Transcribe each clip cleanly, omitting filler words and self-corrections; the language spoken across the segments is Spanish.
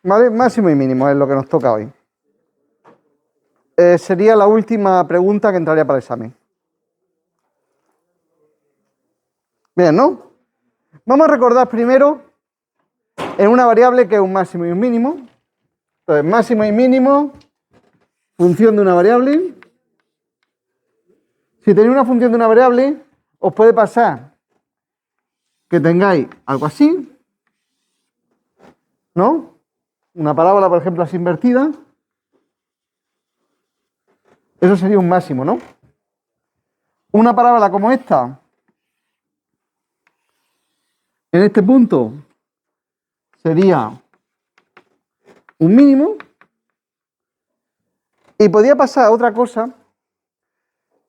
¿Vale? Máximo y mínimo es lo que nos toca hoy. Sería la última pregunta que entraría para el examen. Bien, ¿no? Vamos a recordar primero en una variable que es un máximo y un mínimo. Entonces, máximo y mínimo, función de una variable. Si tenéis una función de una variable, os puede pasar que tengáis algo así, ¿no? Una parábola, por ejemplo, así invertida. Eso sería un máximo, ¿no? Una parábola como esta, en este punto, sería un mínimo. Y podía pasar otra cosa.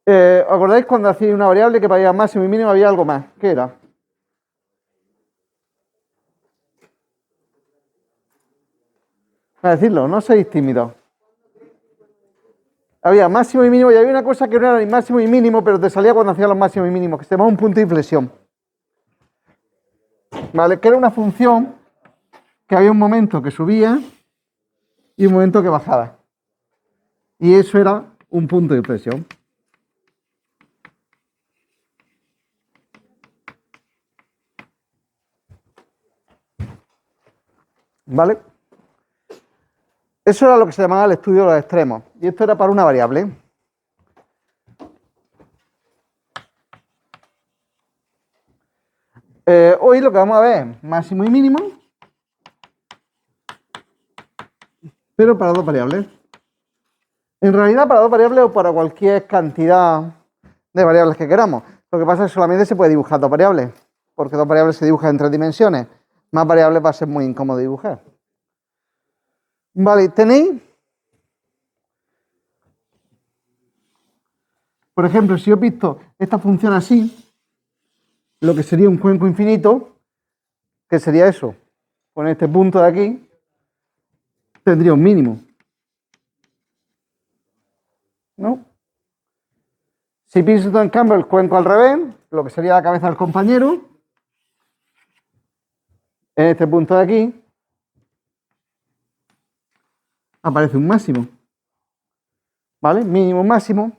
¿Os acordáis cuando hacía una variable que para máximo y mínimo había algo más? ¿Qué era? A decirlo, no seáis tímidos. Había máximo y mínimo y había una cosa que no era ni máximo y mínimo, pero te salía cuando hacía los máximos y mínimos, que se llamaba un punto de inflexión. ¿Vale? Que era una función que había un momento que subía y un momento que bajaba. Y eso era un punto de inflexión. ¿Vale? Eso era lo que se llamaba el estudio de los extremos. Y esto era para una variable. Hoy lo que vamos a ver es máximo y mínimo, pero para dos variables. En realidad, para dos variables o para cualquier cantidad de variables que queramos. Lo que pasa es que solamente se puede dibujar dos variables, porque dos variables se dibujan en tres dimensiones. Más variables va a ser muy incómodo dibujar. Vale, tenéis, por ejemplo, si yo visto esta función así, lo que sería un cuenco infinito, que sería eso, con este punto de aquí, tendría un mínimo, ¿no? Si pienso en cambio el cuenco al revés, lo que sería la cabeza del compañero, en este punto de aquí, aparece un máximo, ¿vale? Mínimo, máximo.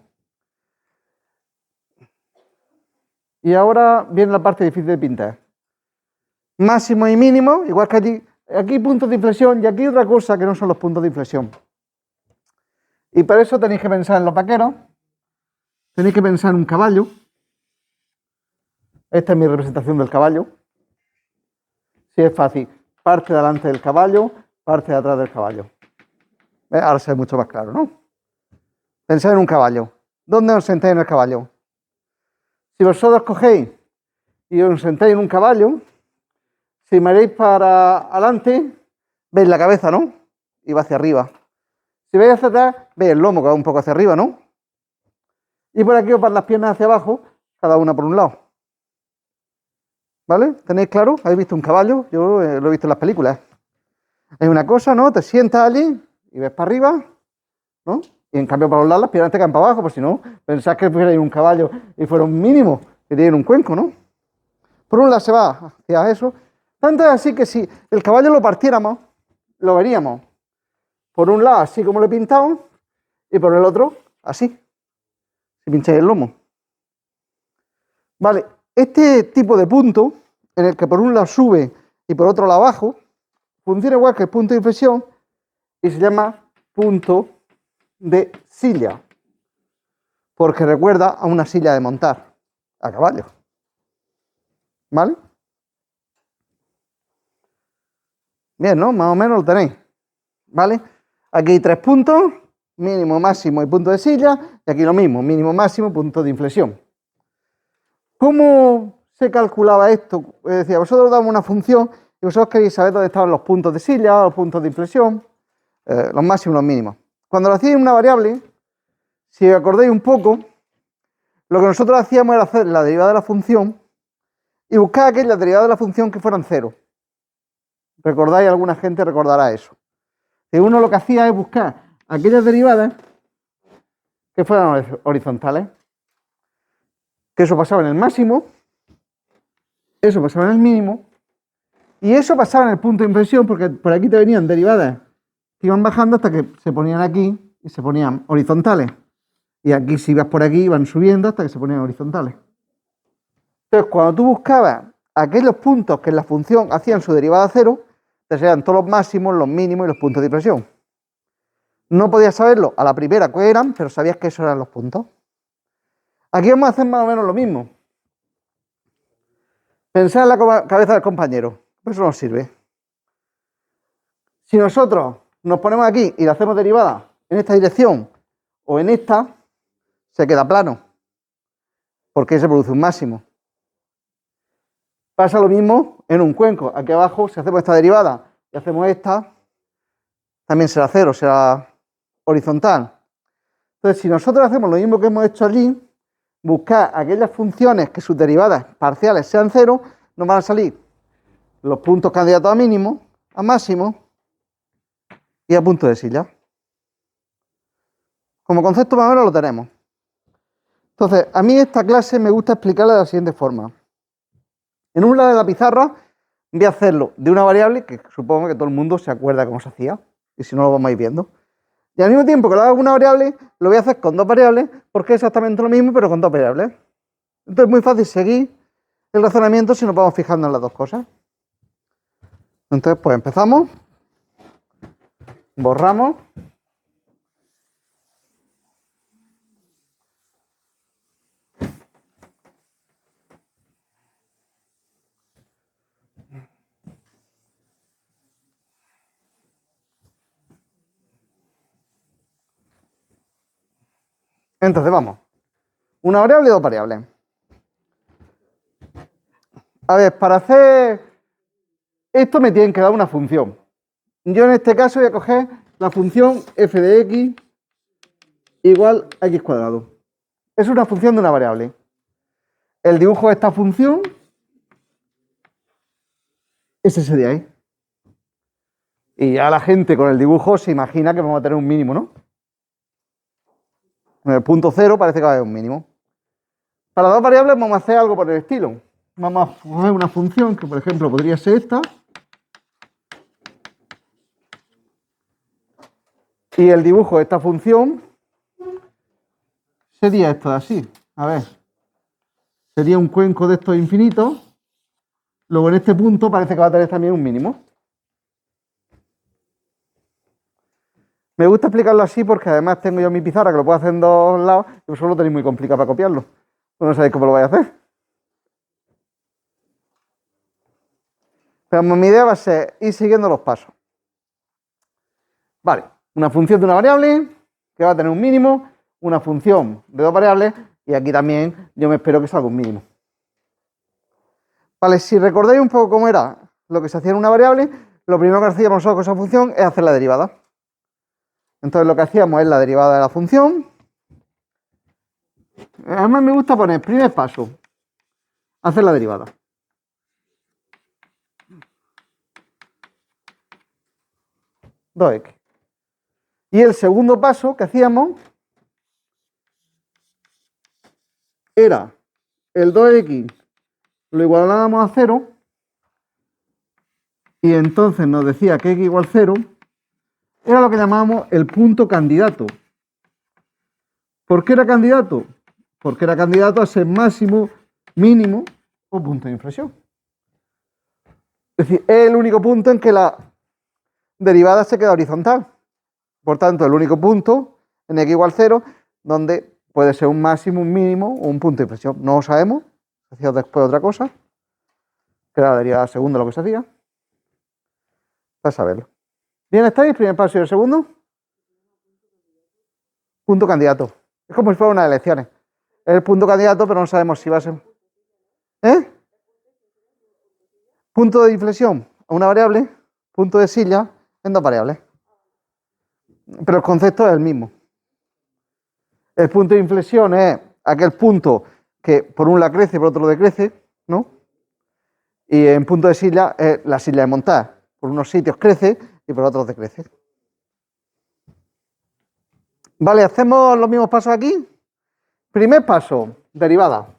Y ahora viene la parte difícil de pintar. Máximo y mínimo, igual que allí. Aquí puntos de inflexión y aquí otra cosa que no son los puntos de inflexión. Y para eso tenéis que pensar en los vaqueros. Tenéis que pensar en un caballo. Esta es mi representación del caballo. Sí, es fácil. Parte delante del caballo, parte de atrás del caballo. Ahora se ve mucho más claro, ¿no? Pensad en un caballo. ¿Dónde os sentáis en el caballo? Si vosotros cogéis y os sentáis en un caballo, si miráis para adelante, veis la cabeza, ¿no? Y va hacia arriba. Si veis hacia atrás, veis el lomo que va un poco hacia arriba, ¿no? Y por aquí os van las piernas hacia abajo, cada una por un lado. ¿Vale? ¿Tenéis claro? ¿Habéis visto un caballo? Yo lo he visto en las películas. Hay una cosa, ¿no? Te sientas allí y ves para arriba, ¿no? Y en cambio para los lados las piernas te caen para abajo, pues si no, pensás que fuera un caballo y fuera un mínimo, que tiene un cuenco, ¿no? Por un lado se va hacia eso. Tanto es así que si el caballo lo partiéramos, lo veríamos. Por un lado así como lo he pintado y por el otro así. Si pincháis el lomo. Vale, este tipo de punto, en el que por un lado sube y por otro lado abajo, funciona igual que el punto de inflexión y se llama punto de silla, porque recuerda a una silla de montar, a caballo. ¿Vale? Bien, ¿no? Más o menos lo tenéis. ¿Vale? Aquí hay tres puntos, mínimo, máximo y punto de silla, y aquí lo mismo, mínimo, máximo, punto de inflexión. ¿Cómo se calculaba esto? Es decir, vosotros damos una función y vosotros queréis saber dónde estaban los puntos de silla, los puntos de inflexión, los máximos y los mínimos. Cuando lo hacíais en una variable, si os acordáis un poco, lo que nosotros hacíamos era hacer la derivada de la función y buscar aquellas derivadas de la función que fueran cero. ¿Recordáis? Alguna gente recordará eso. Que uno lo que hacía es buscar aquellas derivadas que fueran horizontales. Que eso pasaba en el máximo, eso pasaba en el mínimo Y eso pasaba en el punto de inflexión porque por aquí te venían derivadas que iban bajando hasta que se ponían aquí y se ponían horizontales. Y aquí si ibas por aquí iban subiendo hasta que se ponían horizontales. Entonces, cuando tú buscabas aquellos puntos que en la función hacían su derivada cero, te salían todos los máximos, los mínimos y los puntos de inflexión. No podías saberlo a la primera cuáles eran, pero sabías que esos eran los puntos. Aquí vamos a hacer más o menos lo mismo. Pensar en la cabeza del compañero. Eso nos sirve. Si nosotros nos ponemos aquí y le hacemos derivada en esta dirección o en esta, se queda plano. Porque se produce un máximo. Pasa lo mismo en un cuenco. Aquí abajo, si hacemos esta derivada y hacemos esta, también será cero, será horizontal. Entonces, si nosotros hacemos lo mismo que hemos hecho allí, buscar aquellas funciones que sus derivadas parciales sean cero, nos van a salir los puntos candidatos a mínimo, a máximo y a punto de silla. Como concepto más o menos lo tenemos. Entonces, a mí esta clase me gusta explicarla de la siguiente forma. En un lado de la pizarra voy a hacerlo de una variable que supongo que todo el mundo se acuerda cómo se hacía, y si no lo vamos a ir viendo. Y al mismo tiempo que lo hago con una variable, lo voy a hacer con dos variables, porque es exactamente lo mismo, pero con dos variables. Entonces es muy fácil seguir el razonamiento si nos vamos fijando en las dos cosas. Entonces, pues empezamos, borramos. Entonces, vamos. Una variable y dos variables. A ver, para hacer esto me tienen que dar una función. Yo en este caso voy a coger la función f de x igual a x cuadrado. Es una función de una variable. El dibujo de esta función es ese de ahí. Y ya la gente con el dibujo se imagina que vamos a tener un mínimo, ¿no? En el punto cero parece que va a haber un mínimo. Para dos variables vamos a hacer algo por el estilo. Vamos a coger una función que, por ejemplo, podría ser esta. Y el dibujo de esta función sería esto de así. A ver. Sería un cuenco de estos infinitos. Luego en este punto parece que va a tener también un mínimo. Me gusta explicarlo así porque además tengo yo mi pizarra que lo puedo hacer en dos lados y vosotros lo tenéis muy complicado para copiarlo. No sabéis cómo lo vais a hacer. Pero mi idea va a ser ir siguiendo los pasos. Vale, una función de una variable que va a tener un mínimo, una función de dos variables y aquí también yo me espero que salga un mínimo. Vale, si recordáis un poco cómo era lo que se hacía en una variable, lo primero que hacíamos nosotros con esa función es hacer la derivada. Entonces lo que hacíamos es la derivada de la función. Además me gusta poner primer paso, hacer la derivada. Dos x. Y el segundo paso que hacíamos era el 2x lo igualábamos a 0 y entonces nos decía que x igual 0 era lo que llamábamos el punto candidato. ¿Por qué era candidato? Porque era candidato a ser máximo, mínimo o punto de inflexión. Es decir, es el único punto en que la derivada se queda horizontal. Por tanto, el único punto en x igual 0 donde puede ser un máximo, un mínimo o un punto de inflexión. No lo sabemos. Se hacía después otra cosa, que era la derivada segunda lo que se hacía. Para saberlo. ¿Bien estáis? Primer paso y el segundo. Punto candidato. Es como si fuera unas elecciones. Es el punto candidato, pero no sabemos si va a ser. ¿Eh? Punto de inflexión a una variable, punto de silla en dos variables. Pero el concepto es el mismo. El punto de inflexión es aquel punto que por un lado crece y por otro decrece, ¿no? Y en punto de silla es la silla de montar. Por unos sitios crece y por otros decrece. Vale, hacemos los mismos pasos aquí. Primer paso, derivada.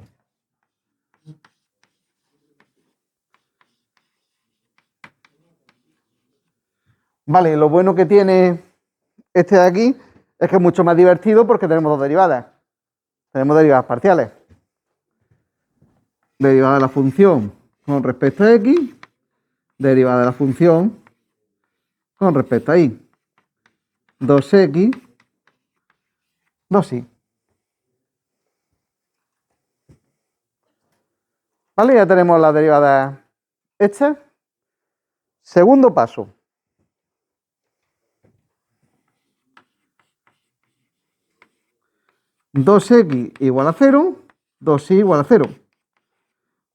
Vale, lo bueno que tiene este de aquí es que es mucho más divertido porque tenemos dos derivadas. Tenemos derivadas parciales. Derivada de la función con respecto a x, derivada de la función con respecto a y. 2x, 2y. ¿Vale? Ya tenemos la derivada hecha. Segundo paso. 2x igual a 0, 2y igual a 0.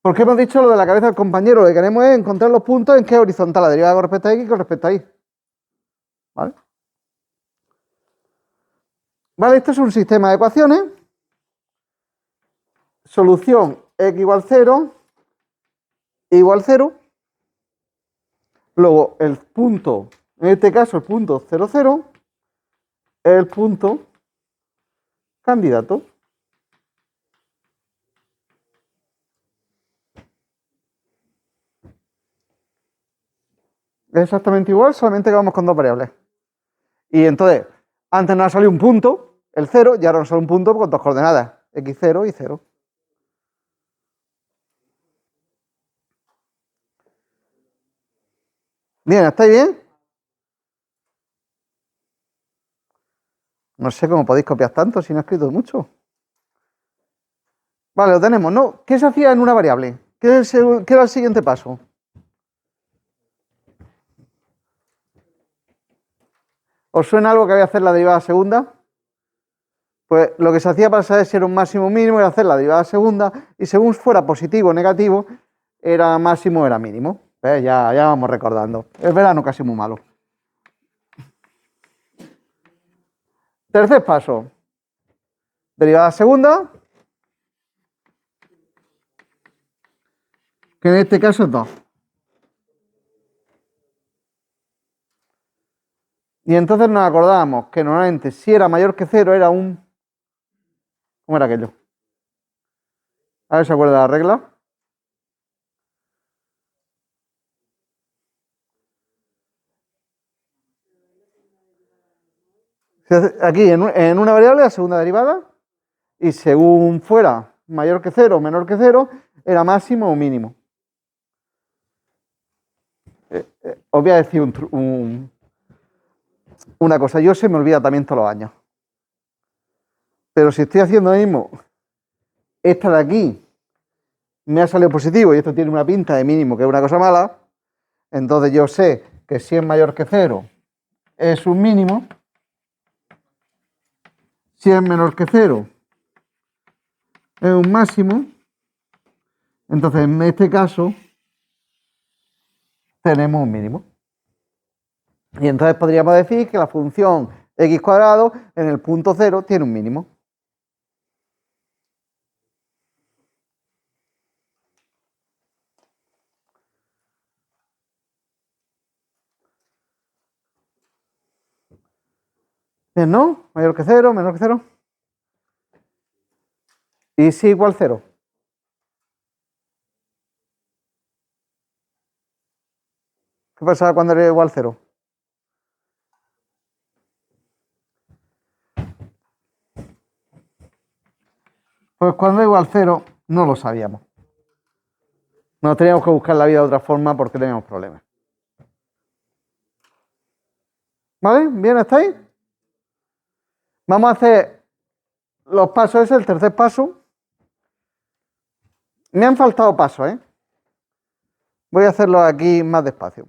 ¿Por qué hemos dicho lo de la cabeza del compañero? Lo que queremos es encontrar los puntos en que es horizontal la derivada con respecto a x y con respecto a y. ¿Vale? Vale, este es un sistema de ecuaciones. Solución x igual 0, igual 0. Luego el punto, en este caso el punto 0, 0, es el punto candidato. Es exactamente igual, solamente que vamos con dos variables. Y entonces, antes nos ha salido un punto, el 0, y ahora nos sale un punto con dos coordenadas, x0 y 0. Bien, ¿estáis bien? No sé cómo podéis copiar tanto si no he escrito mucho. Vale, lo tenemos, ¿no? ¿Qué se hacía en una variable? ¿Qué era el siguiente paso? ¿Os suena algo que había que hacer la derivada segunda? Pues lo que se hacía para saber si era un máximo o mínimo era hacer la derivada segunda y según fuera positivo o negativo, era máximo o era mínimo. ¿Ves? Ya vamos recordando. El verano casi muy malo. Tercer paso. Derivada segunda, que en este caso es 2. Y entonces nos acordábamos que normalmente si era mayor que 0 era un... ¿Cómo era aquello? A ver si se acuerda la regla. Aquí en una variable la segunda derivada y según fuera mayor que 0 o menor que 0 era máximo o mínimo. Os voy a decir una cosa, yo se me olvida también todos los años. Pero si estoy haciendo lo mismo, esta de aquí me ha salido positivo y esto tiene una pinta de mínimo, que es una cosa mala, entonces yo sé que si es mayor que 0 es un mínimo, si es menor que 0 es un máximo, entonces en este caso tenemos un mínimo. Y entonces podríamos decir que la función x cuadrado en el punto 0 tiene un mínimo. Bien, ¿no? Mayor que 0, menor que 0. Y si igual 0. ¿Qué pasa cuando era igual 0? Pues cuando era igual 0 no lo sabíamos. Nos teníamos que buscar la vida de otra forma porque teníamos problemas. ¿Vale? ¿Bien estáis? Vamos a hacer los pasos, ese es el tercer paso. Me han faltado pasos, ¿eh? Voy a hacerlo aquí más despacio.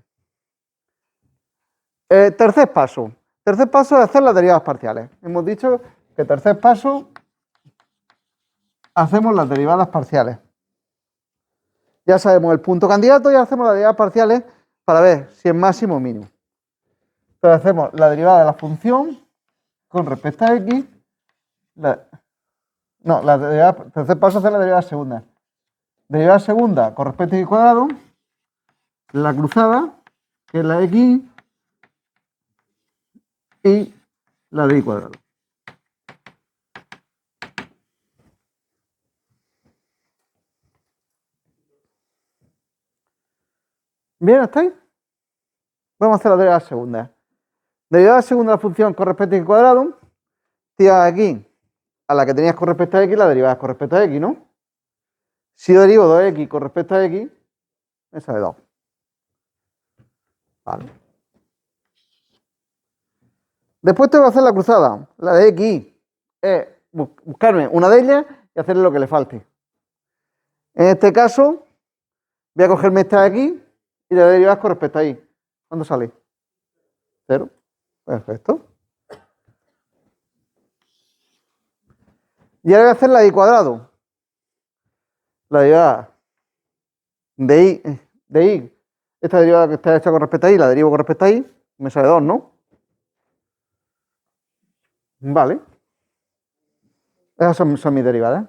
Tercer paso. Tercer paso es hacer las derivadas parciales. Hemos dicho que tercer paso hacemos las derivadas parciales. Ya sabemos el punto candidato y hacemos las derivadas parciales para ver si es máximo o mínimo. Entonces hacemos la derivada de la función con respecto a x. Tercer paso es hacer la derivada segunda. Derivada segunda con respecto a x cuadrado, la cruzada, que es la x, y la de y cuadrado. Bien, ¿estáis? Vamos a hacer la derivada segunda. Derivada segunda de la función con respecto a x cuadrado, tienes aquí a la que tenías con respecto a x, la derivada con respecto a x, ¿no? Si yo derivo 2x con respecto a x, me sale 2. Vale. Después tengo que hacer la cruzada, la de x. Es buscarme una de ellas y hacerle lo que le falte. En este caso, voy a cogerme esta de aquí y la derivar con respecto a y. ¿Cuánto sale? 0. Perfecto. Y ahora voy a hacer la de y cuadrado. La derivada de y. Esta derivada que está hecha con respecto a y, la derivo con respecto a y. Me sale 2, ¿no? Vale. Esas son mis derivadas.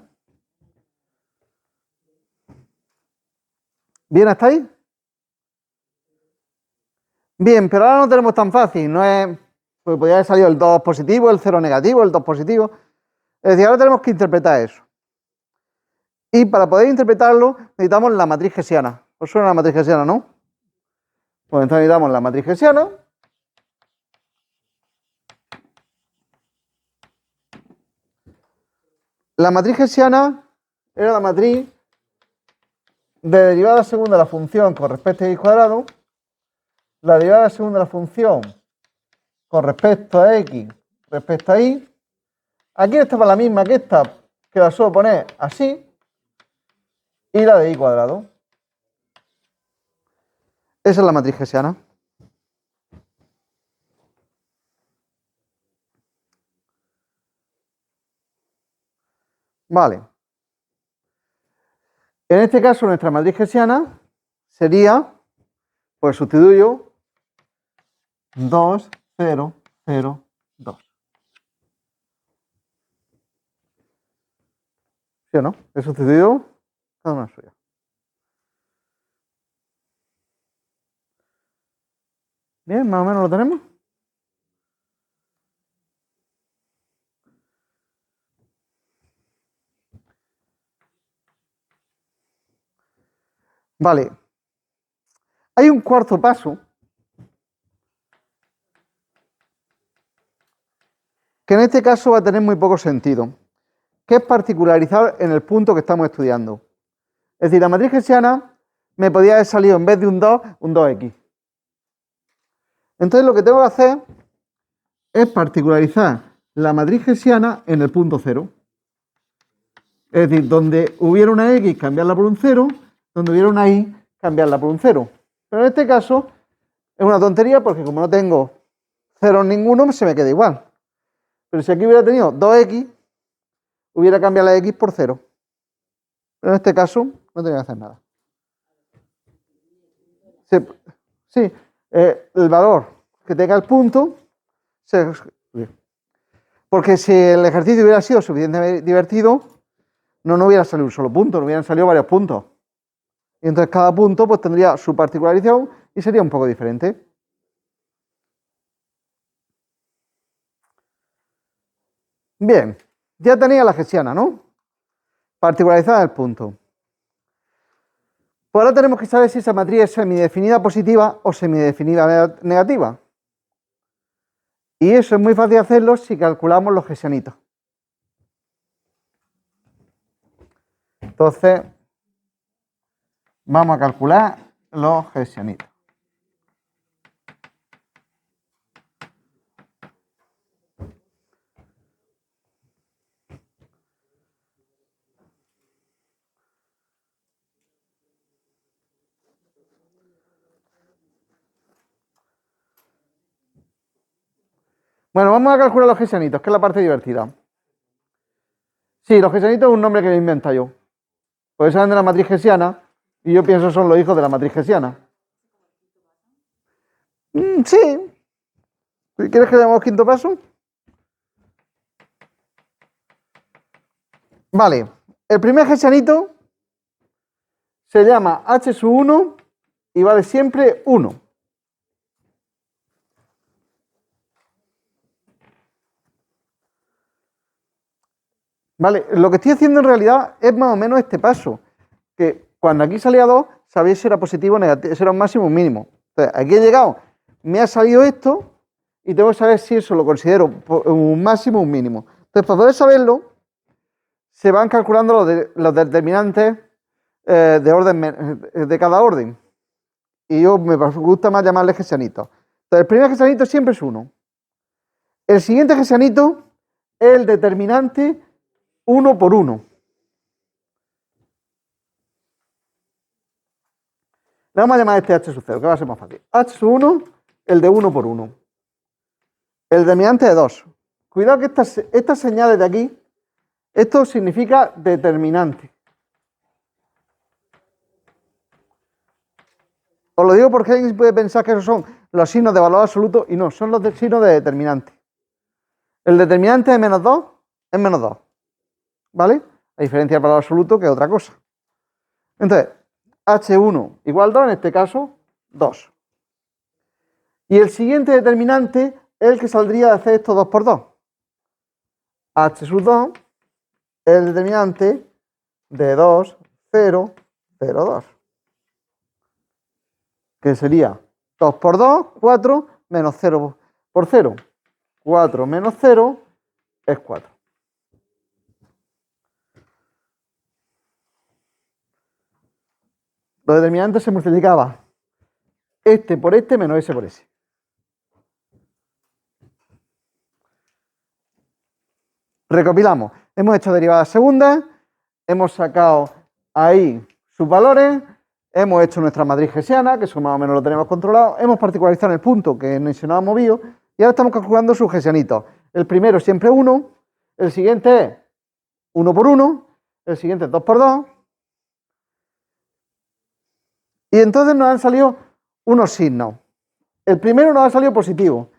¿Bien hasta ahí? Bien, pero ahora no tenemos tan fácil. No es. Pues podría haber salido el 2 positivo, el 0 negativo, el 2 positivo. Es decir, ahora tenemos que interpretar eso. Y para poder interpretarlo, necesitamos la matriz hessiana. ¿Os suena la matriz hessiana, no? Pues entonces necesitamos la matriz hessiana. La matriz hessiana era la matriz de derivada segunda de la función con respecto a x cuadrado, la derivada segunda de la función con respecto a x respecto a y. Aquí estaba la misma que esta, que la suelo poner así, y la de y cuadrado. Esa es la matriz hessiana. Vale. En este caso, nuestra matriz hessiana sería, pues sustituyo 2, 0, 0, 2. ¿Sí o no? He sustituido cada una suya. Bien, más o menos lo tenemos. Vale. Hay un cuarto paso que en este caso va a tener muy poco sentido, que es particularizar en el punto que estamos estudiando. Es decir, la matriz hessiana me podía haber salido en vez de un 2, un 2x. Entonces lo que tengo que hacer es particularizar la matriz hessiana en el punto 0. Es decir, donde hubiera una x, cambiarla por un 0, donde hubiera una y, cambiarla por un 0. Pero en este caso es una tontería porque como no tengo 0 en ninguno, se me queda igual. Pero si aquí hubiera tenido 2x, hubiera cambiado la x por 0. Pero en este caso no tenía que hacer nada. Sí, el valor que tenga el punto, porque si el ejercicio hubiera sido suficientemente divertido, no hubiera salido un solo punto, no hubieran salido varios puntos. Y entonces cada punto pues tendría su particularización y sería un poco diferente. Bien, ya tenía la hessiana, ¿no? Particularizada el punto. Pues ahora tenemos que saber si esa matriz es semidefinida positiva o semidefinida negativa. Y eso es muy fácil hacerlo si calculamos los hessianitos. Entonces, vamos a calcular los hessianitos. Bueno, vamos a calcular los hessianitos, que es la parte divertida. Sí, los hessianitos es un nombre que me invento yo. Pues salen de la matriz hessiana y yo pienso son los hijos de la matriz hessiana. Sí. ¿Quieres que le demos quinto paso? Vale. El primer hessianito se llama h sub 1 y vale siempre 1. Vale, lo que estoy haciendo en realidad es más o menos este paso, que cuando aquí salía 2, sabéis si era positivo o negativo, si era un máximo o un mínimo. Entonces, aquí he llegado, me ha salido esto, y tengo que saber si eso lo considero un máximo o un mínimo. Entonces, para poder saberlo, se van calculando los determinantes de orden de cada orden. Y yo me gusta más llamarles hesianitos. Entonces, el primer hesianito siempre es 1. El siguiente hesianito es el determinante 1 por 1. Le vamos a llamar a este h sub 0, que va a ser más fácil. H sub 1, el de 1 por 1. El determinante de 2. Cuidado que estas señales de aquí, esto significa determinante. Os lo digo porque alguien puede pensar que esos son los signos de valor absoluto y no, son los signos de determinante. El determinante de menos 2 es menos 2. ¿Vale? A diferencia del valor absoluto, que es otra cosa. Entonces, H1 igual 2, en este caso, 2. Y el siguiente determinante es el que saldría de hacer esto 2 por 2. H sub 2 es el determinante de 2, 0, 0, 2. Que sería 2 por 2, 4, menos 0 por 0. 4 menos 0 es 4. Los determinantes se multiplicaba este por este menos ese por ese. Recopilamos. Hemos hecho derivadas segundas, hemos sacado ahí sus valores, hemos hecho nuestra matriz hessiana, que eso más o menos lo tenemos controlado, hemos particularizado en el punto que se nos ha movido y ahora estamos calculando sus hessianitos. El primero siempre 1, el siguiente es 1 por 1, el siguiente es 2 por 2. Y entonces nos han salido unos signos. El primero nos ha salido positivo,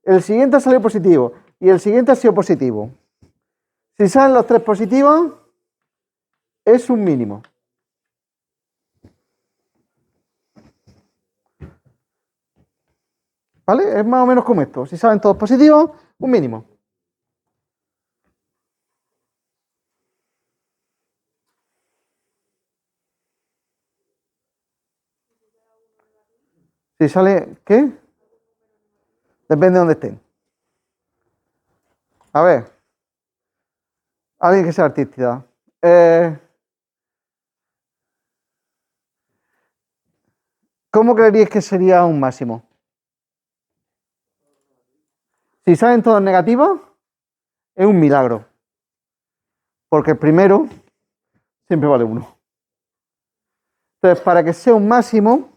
el siguiente ha salido positivo y el siguiente ha sido positivo. Si salen los tres positivos, es un mínimo. ¿Vale? Es más o menos como esto. Si salen todos positivos, un mínimo. Si sale, ¿qué? Depende de dónde estén. A ver. Alguien que sea artista. ¿Cómo creeríais que sería un máximo? Si salen todos negativos, es un milagro. Porque el primero siempre vale 1. Entonces, para que sea un máximo,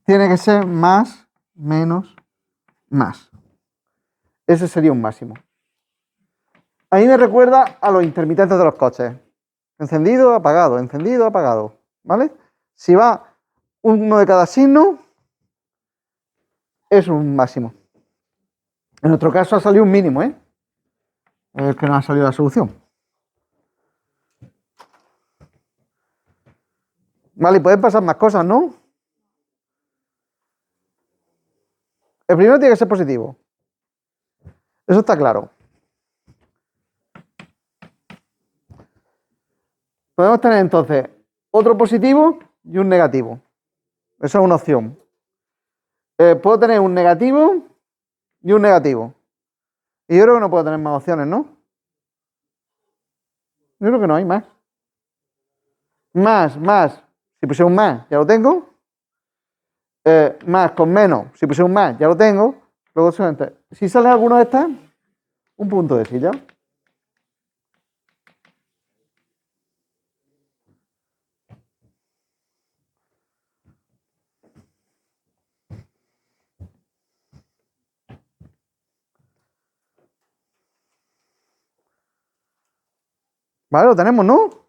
tiene que ser más, menos, más. Ese sería un máximo. A mí me recuerda a los intermitentes de los coches. Encendido, apagado, ¿vale? Si va uno de cada signo, es un máximo. En nuestro caso ha salido un mínimo, ¿eh? Es el que nos ha salido la solución. Vale, y pueden pasar más cosas, ¿no? El primero tiene que ser positivo. Eso está claro. Podemos tener entonces otro positivo y un negativo. Esa es una opción. Puedo tener un negativo y un negativo. Y yo creo que no puedo tener más opciones, ¿no? Yo creo que no hay más. Más. Si puse un más, ya lo tengo. Más con menos. Si puse un más, ya lo tengo. Luego solamente, si sale alguno de estas, un punto de silla. Vale, lo tenemos, ¿no?